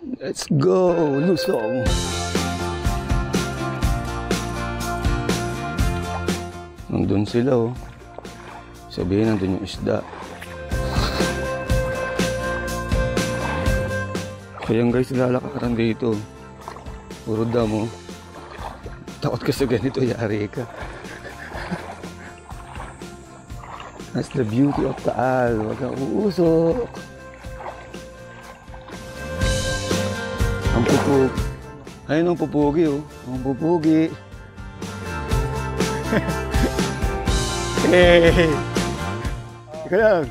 Let's go, Lusong. Nandun sila, oh. Sabihin, nandun yung isda. Kaya guys, lalakaran dito. Puro damo. Takot ka sa ganito, yari ka. That's the beauty of Taal. Huwag kang uusok. Ang pupug. Ayun ang pupugi, oh. Ang pupugi. Hey! Ika lang.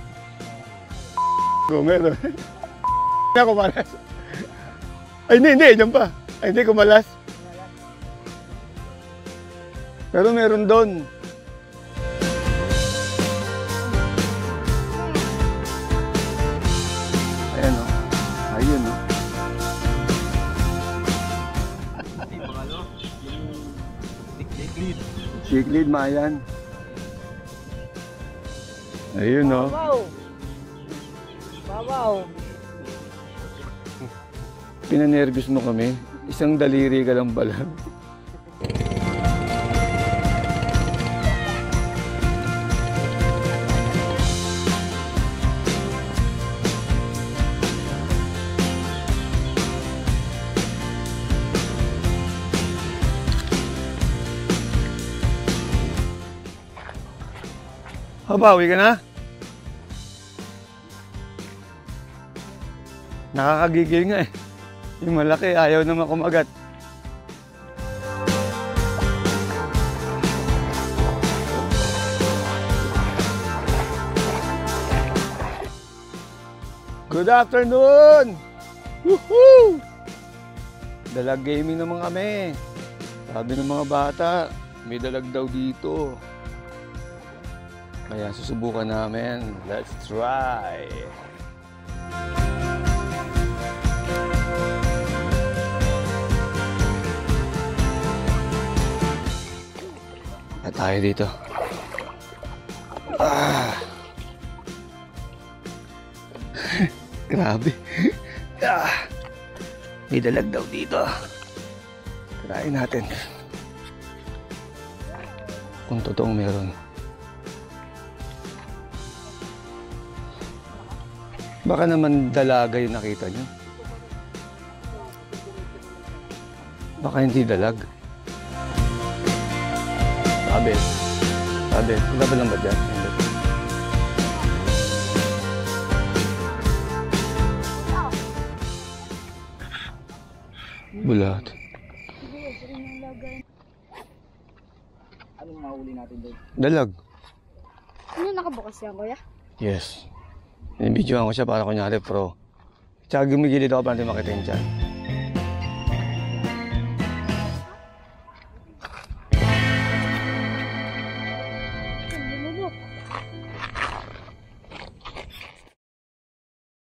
Meron. Hindi ako malas. Ay, hindi. Diyan pa. Ay, hindi ko malas. Pero meron doon. Ayan, oh. Ayun, oh. Siklid, mayan. Ayun, oh. Babaw. Babaw. Pinanervyos mo kami. Isang daliri ka lang pala. Bawi ka na? Nakakagigil nga eh. Yung malaki ayaw naman kumagat. Good afternoon! Woohoo! Dalag gaming naman kami. Sabi ng mga bata, may dalag daw dito. Kaya susubukan namin. Let's try! At tayo dito. Grabe. May dalag daw dito. Try natin. Kung totoong meron. Baka naman dalaga yung nakita nyo. Baka hindi dalag. Sabi. Sabi lang ba dyan? Bulat. Anong mahuli natin doon? Dalag. Ano, nakabukas yan, kuya? Yes. Binibidyoan ko siya para kunyari pro. Tsaka gumigilid ako para natin makita yun dyan.